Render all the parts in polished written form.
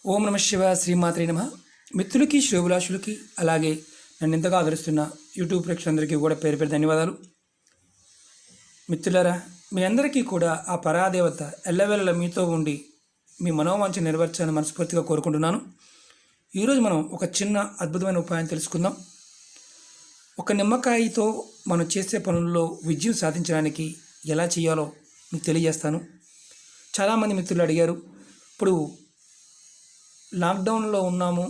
ఓం నమ శివాయ శ్రీమాత్రే నమ. మిత్రులకి శ్రేయోభిలాషులకి అలాగే నన్ను ఎంతగా ఆదరిస్తున్న యూట్యూబ్ ప్రేక్షకులందరికీ కూడా పేరు పేరు ధన్యవాదాలు. మిత్రులారా, మీ అందరికీ కూడా ఆ పరాదేవత ఎల్లవేళలా మీతో ఉండి మీ మనోవాంఛ నెరవేర్చాలని మనస్ఫూర్తిగా కోరుకుంటున్నాను. ఈరోజు మనం ఒక చిన్న అద్భుతమైన ఉపాయం తెలుసుకుందాం. ఒక నిమ్మకాయతో మనం చేసే పనుల్లో విజయం సాధించడానికి ఎలా చేయాలో మీకు తెలియజేస్తాను. చాలామంది మిత్రులు అడిగారు, ఇప్పుడు లాక్డౌన్లో ఉన్నాము,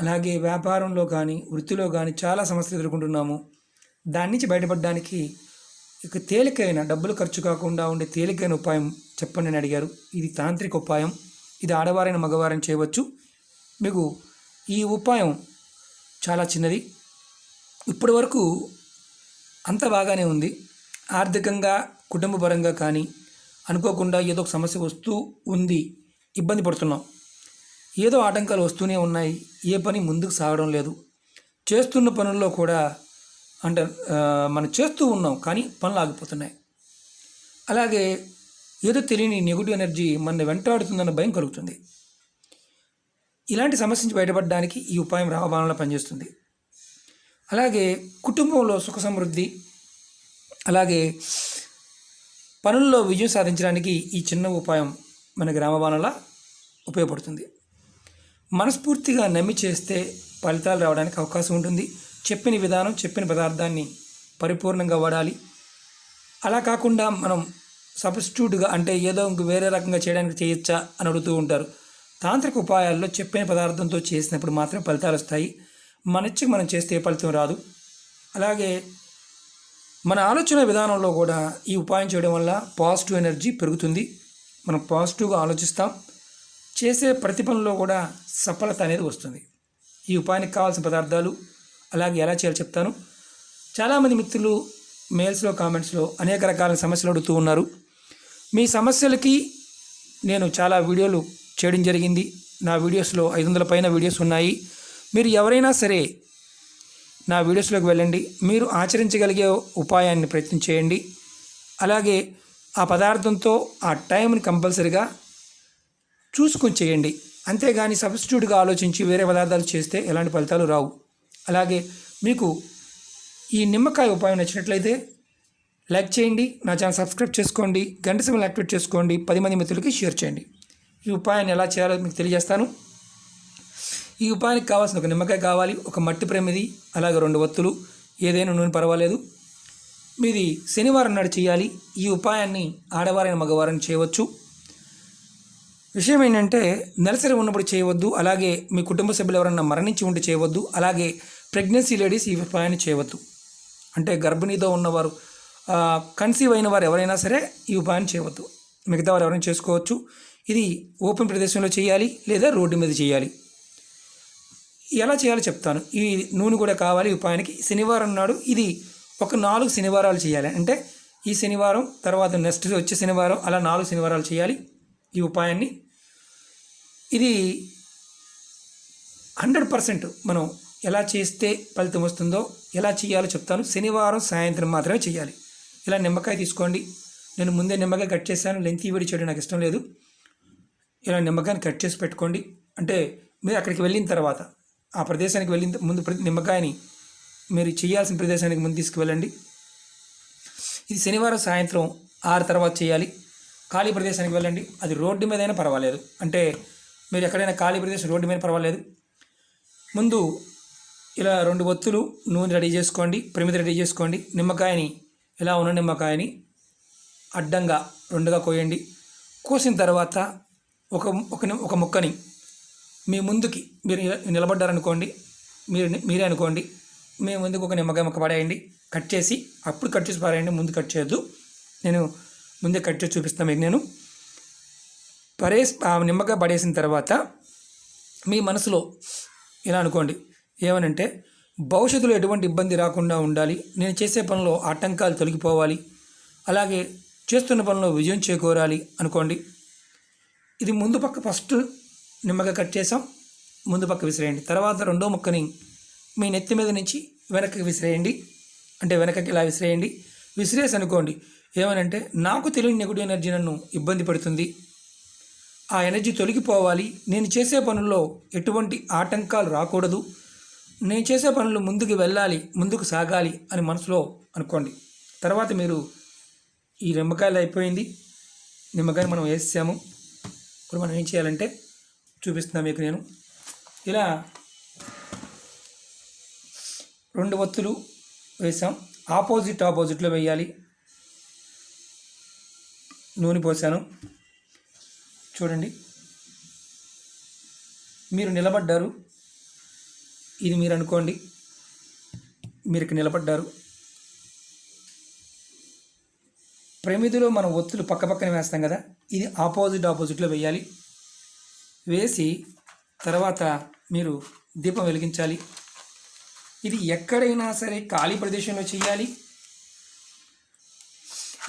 అలాగే వ్యాపారంలో కానీ వృత్తిలో కానీ చాలా సమస్యలు ఎదుర్కొంటున్నాము. దాని నుంచి బయటపడడానికి ఇక తేలికైన, డబ్బులు ఖర్చు కాకుండా ఉండే తేలికైన ఉపాయం చెప్పండి అని అడిగారు. ఇది తాంత్రిక ఉపాయం. ఇది ఆడవారైన మగవారైన చేయవచ్చు. మీకు ఈ ఉపాయం చాలా చిన్నది. ఇప్పటి వరకు అంత బాగానే ఉంది. ఆర్థికంగా, కుటుంబపరంగా కానీ అనుకోకుండా ఏదో ఒక సమస్య వస్తూ ఉంది, ఇబ్బంది పడుతున్నాం. ఏదో ఆటంకాలు వస్తూనే ఉన్నాయి. ఏ పని ముందుకు సాగడం లేదు. చేస్తున్న పనుల్లో కూడా అంటే మనం చేస్తూ ఉన్నాం కానీ పనులు ఆగిపోతున్నాయి. అలాగే ఏదో తెలియని నెగిటివ్ ఎనర్జీ మన వెంటాడుతుందన్న భయం కలుగుతుంది. ఇలాంటి సమస్య నుంచి బయటపడడానికి ఈ ఉపాయం రామబాణంలో పనిచేస్తుంది. అలాగే కుటుంబంలో సుఖ సమృద్ధి, అలాగే పనుల్లో విజయం సాధించడానికి ఈ చిన్న ఉపాయం మనకి రామబాణంలా ఉపయోగపడుతుంది. మనస్ఫూర్తిగా నమ్మి చేస్తే ఫలితాలు రావడానికి అవకాశం ఉంటుంది. చెప్పిన విధానం, చెప్పిన పదార్థాన్ని పరిపూర్ణంగా వాడాలి. అలా కాకుండా మనం సబ్స్టిట్యూట్గా అంటే ఏదో ఇంక వేరే రకంగా చేయడానికి చేయొచ్చా అని అడుగుతూ ఉంటారు. తాంత్రిక ఉపాయాల్లో చెప్పిన పదార్థంతో చేసినప్పుడు మాత్రం ఫలితాలు వస్తాయి. మనచ్చి మనం చేస్తే ఏ ఫలితం రాదు. అలాగే మన ఆలోచన విధానంలో కూడా ఈ ఉపాయం చేయడం వల్ల పాజిటివ్ ఎనర్జీ పెరుగుతుంది. మనం పాజిటివ్గా ఆలోచిస్తాం. చేసే ప్రతి పనిలో కూడా సఫలత అనేది వస్తుంది. ఈ ఉపాయానికి కావాల్సిన పదార్థాలు అలాగే ఎలా చేయాలో చెప్తాను. చాలామంది మిత్రులు మెయిల్స్లో, కామెంట్స్లో అనేక రకాల సమస్యలు అడుగుతూ ఉన్నారు. మీ సమస్యలకి నేను చాలా వీడియోలు చేయడం జరిగింది. నా వీడియోస్లో 500 పైన వీడియోస్ ఉన్నాయి. మీరు ఎవరైనా సరే నా వీడియోస్లోకి వెళ్ళండి. మీరు ఆచరించగలిగే ఉపాయాన్ని ప్రయత్నం చేయండి. అలాగే ఆ పదార్థంతో ఆ టైంని కంపల్సరిగా చూసుకొని చేయండి. అంతేగాని సబ్స్టిట్యూట్గా ఆలోచించి వేరే పదార్థాలు చేస్తే ఎలాంటి ఫలితాలు రావు. అలాగే మీకు ఈ నిమ్మకాయ ఉపాయం నచ్చినట్లయితే లైక్ చేయండి, నా ఛానల్ సబ్స్క్రైబ్ చేసుకోండి, గంట సింబల్ యాక్టివేట్ చేసుకోండి, 10 మంది మిత్రులకి షేర్ చేయండి. ఈ ఉపాయాన్ని ఎలా చేయాలో మీకు తెలియజేస్తాను. ఈ ఉపాయానికి కావాల్సిన ఒక నిమ్మకాయ కావాలి, ఒక మట్టి ప్రమిది, అలాగే 2 ఒత్తులు, ఏదైనా నూనె పర్వాలేదు. మీది శనివారం నాడు చేయాలి. ఈ ఉపాయాన్ని ఆడవారైన మగవారైన చేయవచ్చు. విషయం ఏంటంటే నెలసరి ఉన్నప్పుడు చేయవద్దు. అలాగే మీ కుటుంబ సభ్యులు ఎవరైనా మరణించి ఉంటే చేయవద్దు. అలాగే ప్రెగ్నెన్సీ లేడీస్ ఈ ఉపాయాన్ని చేయవద్దు. అంటే గర్భిణీతో ఉన్నవారు, కన్సీవ్ అయిన వారు ఎవరైనా సరే ఈ ఉపాయాన్ని చేయవద్దు. మిగతా వారు ఎవరైనా చేసుకోవచ్చు. ఇది ఓపెన్ ప్రదేశంలో చేయాలి లేదా రోడ్డు మీద చేయాలి. ఎలా చేయాలో చెప్తాను. ఈ నూనె కూడా కావాలి ఉపాయానికి. శనివారం నాడు ఇది ఒక 4 శనివారాలు చేయాలి. అంటే ఈ శనివారం తర్వాత నెక్స్ట్ వచ్చే శనివారం, అలా 4 శనివారాలు చేయాలి ఈ ఉపాయాన్ని. ఇది 100% మనం ఎలా చేస్తే ఫలితం వస్తుందో, ఎలా చేయాలో చెప్తాను. శనివారం సాయంత్రం మాత్రమే చేయాలి. ఇలా నిమ్మకాయ తీసుకోండి. నేను ముందే నిమ్మకాయ కట్ చేశాను. లెంత్ వీడియో చేయడం నాకు ఇష్టం లేదు. ఇలా నిమ్మకాయని కట్ చేసి పెట్టుకోండి. అంటే మీరు అక్కడికి వెళ్ళిన తర్వాత, ఆ ప్రదేశానికి వెళ్ళిన ముందు నిమ్మకాయని మీరు చేయాల్సిన ప్రదేశానికి ముందు తీసుకువెళ్ళండి. ఇది శనివారం సాయంత్రం 6 తర్వాత చేయాలి. ఖాళీ ప్రదేశానికి వెళ్ళండి. అది రోడ్డు మీద అయినా పర్వాలేదు. అంటే మీరు ఎక్కడైనా ఖాళీ ప్రదేశం రోడ్డు మీద పర్వాలేదు. ముందు ఇలా 2 ఒత్తులు నూనె రెడీ చేసుకోండి, ప్రమిద రెడీ చేసుకోండి. నిమ్మకాయని ఇలా ఉన్న నిమ్మకాయని అడ్డంగా 2గా కోయండి. కోసిన తర్వాత ఒక ముక్కని మీ ముందుకి మీరు నిలబడ్డారనుకోండి, మీరే అనుకోండి, మీ ముందుకు ఒక నిమ్మకాయ ముక్క పడేయండి. కట్ చేసి అప్పుడు కట్ చేసి పారేయండి, ముందు కట్ చేయొద్దు. నేను ముందే కట్ చేసి చూపిస్తాను మీకు. నేను ఆ నిమ్మకాయ పడేసిన తర్వాత మీ మనసులో ఇలా అనుకోండి, ఏమనంటే భవిష్యత్తులో ఎటువంటి ఇబ్బంది రాకుండా ఉండాలి, నేను చేసే పనిలో ఆటంకాలు తొలగిపోవాలి, అలాగే చేస్తున్న పనిలో విజయం చేకూరాలి అనుకోండి. ఇది ముందు పక్క ఫస్ట్ నిమ్మకాయ కట్ చేసాం, ముందు పక్క విసిరేయండి. తర్వాత 2వ ముక్కని మీ నెత్తి మీద నుంచి వెనక్కి విసిరేయండి. అంటే వెనకకి ఇలా విసిరేయండి. విసిరేసి అనుకోండి, ఏమనంటే నాకు తెలియని నెగిటివ్ ఎనర్జీ నన్ను ఇబ్బంది పడుతుంది, ఆ ఎనర్జీ తొలగిపోవాలి, నేను చేసే పనుల్లో ఎటువంటి ఆటంకాలు రాకూడదు, నేను చేసే పనులు ముందుకు వెళ్ళాలి, ముందుకు సాగాలి అని మనసులో అనుకోండి. తర్వాత మీరు ఈ నిమ్మకాయలు అయిపోయింది, నిమ్మకాయలు మనం వేసాము. ఇప్పుడు మనం ఏం చేయాలంటే చూపిస్తున్నా మీకు నేను. ఇలా 2 ఒత్తులు వేసాం, ఆపోజిట్లో వేయాలి. నూనె పోసాను చూడండి. మీరు నిలబడ్డారు, ఇది మీరు అనుకోండి, మీరు ఇక్కడ నిలబడ్డారు. ప్రమిదిలో మనం ఒత్తులు పక్కన వేస్తాం కదా, ఇది ఆపోజిట్లో వేయాలి. వేసి తర్వాత మీరు దీపం వెలిగించాలి. ఇది ఎక్కడైనా సరే ఖాళీ ప్రదేశంలో చేయాలి,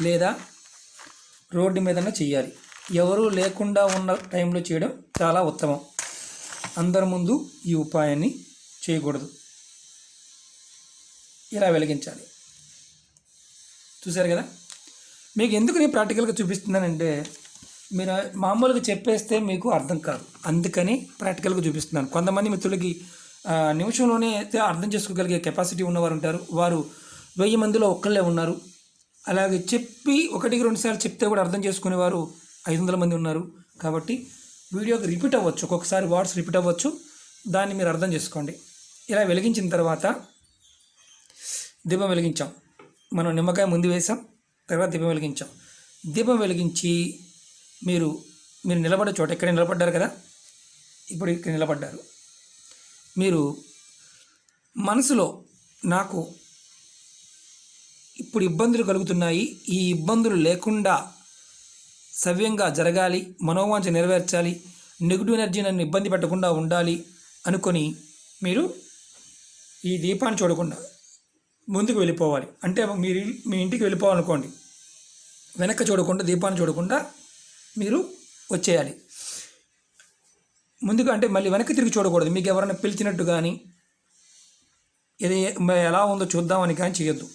లేదా రోడ్డు మీదన్నా చేయాలి. ఎవరూ లేకుండా ఉన్న టైంలో చేయడం చాలా ఉత్తమం. అందరి ముందు ఈ ఉపాయాన్ని చేయకూడదు. ఇలా వెలిగించాలి. చూశారు కదా. మీకు ఎందుకు నేను ప్రాక్టికల్గా చూపిస్తున్నానంటే, మీరు మామూలుగా చెప్పేస్తే మీకు అర్థం కాదు, అందుకని ప్రాక్టికల్గా చూపిస్తున్నాను. కొంతమంది మిత్రులకి నిమిషంలోనే అర్థం చేసుకోగలిగే కెపాసిటీ ఉన్నవారు ఉంటారు, వారు 1000 మందిలో ఒక్కళ్ళే ఉన్నారు. అలాగే చెప్పి 1-2 సార్లు చెప్తే కూడా అర్థం చేసుకునేవారు 500 మంది ఉన్నారు. కాబట్టి వీడియోకి రిపీట్ అవ్వచ్చు, ఒక్కొక్కసారి వర్డ్స్ రిపీట్ అవ్వచ్చు, దాన్ని మీరు అర్థం చేసుకోండి. ఇలా వెలిగించిన తర్వాత దీపం వెలిగించాం. మనం నిమ్మకాయ ముందు వేసాం, తర్వాత దీపం వెలిగించాం. దీపం వెలిగించి మీరు నిలబడే చోట ఇక్కడ నిలబడ్డారు కదా, ఇప్పుడు ఇక్కడ నిలబడ్డారు. మీరు మనసులో నాకు ఇప్పుడు ఇబ్బందులు కలుగుతున్నాయి, ఈ ఇబ్బందులు లేకుండా సవ్యంగా జరగాలి, మనోవాంఛ నెరవేర్చాలి, నెగిటివ్ ఎనర్జీ నన్ను ఇబ్బంది పెట్టకుండా ఉండాలి అనుకొని మీరు ఈ దీపాన్ని చూడకుండా ముందుకు వెళ్ళిపోవాలి. అంటే మీరు మీ ఇంటికి వెళ్ళిపోవాలనుకోండి, వెనక్కి చూడకుండా, దీపాన్ని చూడకుండా మీరు వచ్చేయాలి. ముందుగా అంటే మళ్ళీ వెనక్కి తిరిగి చూడకూడదు. మీకు ఎవరైనా పిలిచినట్టు కానీ, ఇది ఎలా ఉందో చూద్దామని కానీ చేయొద్దు.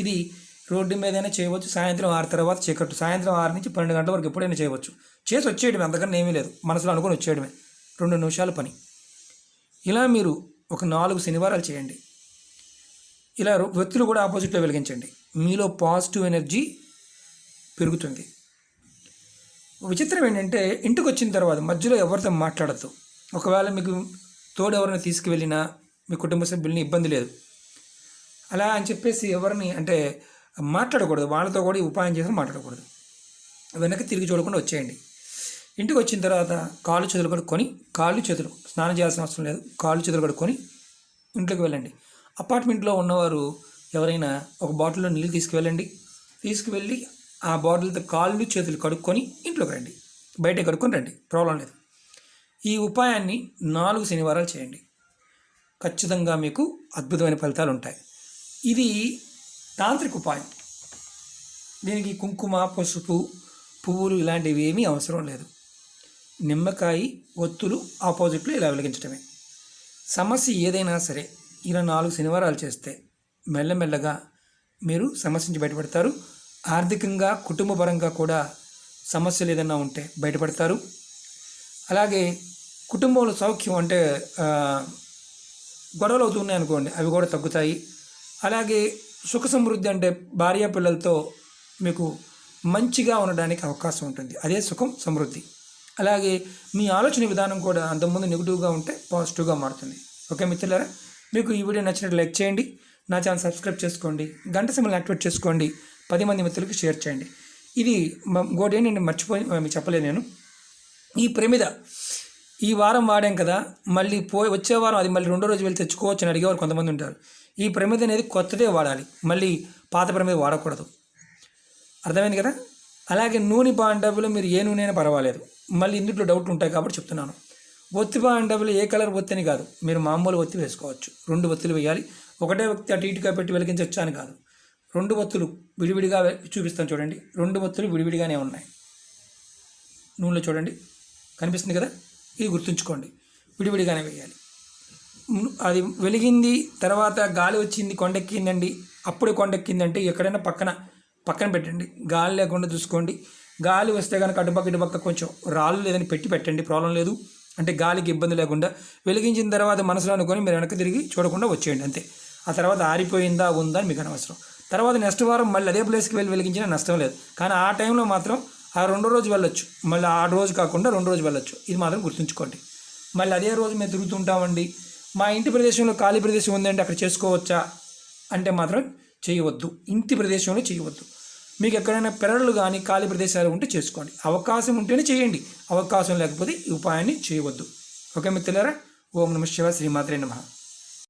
ఇది రోడ్డు మీదైనా చేయవచ్చు, సాయంత్రం 6 తర్వాత చీకట్టు, సాయంత్రం 6 నుంచి 12 గంటల వరకు ఎప్పుడైనా చేయవచ్చు. చేసి వచ్చేయడమే, అంతకన్నా ఏమీ లేదు, మనసులో అనుకొని వచ్చేయడమే, 2 నిమిషాల పని. ఇలా మీరు ఒక 4 శనివారాలు చేయండి. ఇలా వ్యక్తులు కూడా ఆపోజిట్లో వెలిగించండి. మీలో పాజిటివ్ ఎనర్జీ పెరుగుతుంది. విచిత్రం ఏంటంటే, ఇంటికి వచ్చిన తర్వాత మధ్యలో ఎవరితో మాట్లాడద్దు. ఒకవేళ మీకు తోడు ఎవరైనా తీసుకువెళ్ళినా మీ కుటుంబ సభ్యుల్ని ఇబ్బంది లేదు, అలా అని చెప్పేసి ఎవరిని అంటే మాట్లాడకూడదు, వాళ్ళతో కూడా ఈ ఉపాయం చేసి మాట్లాడకూడదు. వెనక్కి తిరిగి చూడకుండా వచ్చేయండి. ఇంటికి వచ్చిన తర్వాత కాళ్ళు చేతులు కడుక్కొని, స్నానం చేయాల్సిన అవసరం లేదు, కాళ్ళు చేతులు కడుక్కొని ఇంట్లోకి వెళ్ళండి. అపార్ట్మెంట్లో ఉన్నవారు ఎవరైనా ఒక బాటిల్లో నీళ్ళు తీసుకువెళ్ళి ఆ బాటిల్తో కాళ్ళు చేతులు కడుక్కొని ఇంట్లోకి రండి, బయట కడుక్కొని రండి, ప్రాబ్లం లేదు. ఈ ఉపాయాన్ని 4 శనివారాలు చేయండి. ఖచ్చితంగా మీకు అద్భుతమైన ఫలితాలు ఉంటాయి. ఇది తాంత్రిక ఉపాయం. దీనికి కుంకుమ, పసుపు, పువ్వులు ఇలాంటివి ఏమీ అవసరం లేదు. నిమ్మకాయ, ఒత్తులు ఆపోజిట్లో ఇలా వెలిగించడమే. సమస్య ఏదైనా సరే ఇలా 4 శనివారాలు చేస్తే మెల్లమెల్లగా మీరు సమస్య నుంచి బయటపడతారు. ఆర్థికంగా, కుటుంబపరంగా కూడా సమస్యలు ఏదైనా ఉంటే బయటపడతారు. అలాగే కుటుంబంలో సౌఖ్యం అంటే గొడవలు అవుతున్నాయి అనుకోండి, అవి కూడా తగ్గుతాయి. అలాగే సుఖ సమృద్ధి అంటే భార్య పిల్లలతో మీకు మంచిగా ఉండడానికి అవకాశం ఉంటుంది, అదే సుఖం సమృద్ధి. అలాగే మీ ఆలోచన విధానం కూడా అంతకుముందు నెగిటివ్గా ఉంటే పాజిటివ్గా మారుతుంది. ఓకే మిత్రులారా, మీకు ఈ వీడియో నచ్చినట్టు లైక్ చేయండి, నా ఛానల్ సబ్స్క్రైబ్ చేసుకోండి, గంట సింబల్ని యాక్టివేట్ చేసుకోండి, 10 మంది మిత్రులకి షేర్ చేయండి. ఇది ఇంకోటి ఏంటంటే మర్చిపోయి మీకు చెప్పలేదు నేను, ఈ ప్రమిద ఈ వారం వాడాం కదా, మళ్ళీ వచ్చే వారం అది మళ్ళీ 2వ రోజు వెళ్ళి తెచ్చుకోవచ్చు అని అడిగేవారు కొంతమంది ఉంటారు. ఈ ప్రమిద అనేది కొత్తదే వాడాలి, మళ్ళీ పాత ప్రమిద వాడకూడదు. అర్థమైంది కదా. అలాగే నూనె బాండవులు మీరు ఏ నూనె అయినా పర్వాలేదు, మళ్ళీ ఇందులో డౌట్ ఉంటాయి కాబట్టి చెప్తున్నాను. ఒత్తి బాండవులు ఏ కలర్ ఒత్తి అని కాదు, మీరు మామూలు ఒత్తి వేసుకోవచ్చు. 2 ఒత్తులు వేయాలి, ఒకటే వ్యక్తి అటు ఇటుగా పెట్టి వెలిగించవచ్చు అని కాదు. 2 ఒత్తులు విడివిడిగా చూపిస్తాను చూడండి. 2 ఒత్తులు విడివిడిగానే ఉన్నాయి. నూనెలో చూడండి కనిపిస్తుంది కదా, ఇది గుర్తుంచుకోండి, విడివిడిగానే వేయాలి. అది వెలిగింది, తర్వాత గాలి వచ్చింది, కొండెక్కిందండి, అప్పుడే కొండెక్కిందంటే ఎక్కడైనా పక్కన పెట్టండి, గాలి లేకుండా చూసుకోండి. గాలి వస్తే కనుక అటుపక్క ఇటుపక్క కొంచెం రాళ్ళు లేదని పెట్టండి, ప్రాబ్లం లేదు. అంటే గాలికి ఇబ్బంది లేకుండా వెలిగించిన తర్వాత మనసులో అనుకొని మీరు వెనక్కి తిరిగి చూడకుండా వచ్చేయండి అంతే. ఆ తర్వాత ఆరిపోయిందా ఉందా అని మీకు అనవసరం. తర్వాత నెక్స్ట్ వారం మళ్ళీ అదే ప్లేస్కి వెళ్ళి వెలిగించినా నష్టం లేదు. కానీ ఆ టైంలో మాత్రం ఆ 2వ రోజు వెళ్ళొచ్చు, మళ్ళీ ఆ రోజు కాకుండా 2 రోజు వెళ్ళొచ్చు. ఇది మాత్రం గుర్తుంచుకోండి. మళ్ళీ అదే రోజు మేము తిరుగుతుంటామండి, మా ఇంటి ప్రదేశంలో ఖాళీ ప్రదేశం ఉందంటే అక్కడ చేసుకోవచ్చా అంటే మాత్రం చేయవద్దు. ఇంటి ప్రదేశంలో చేయవద్దు. మీకు ఎక్కడైనా పెరళ్ళు కానీ ఖాళీ ప్రదేశాలు ఉంటే చేసుకోండి. అవకాశం ఉంటేనే చేయండి, అవకాశం లేకపోతే ఈ ఉపాయాన్ని చేయవద్దు. ఓకే మిత్రులారా, ఓం నమః శివాయ, శ్రీమాత్రే నమః.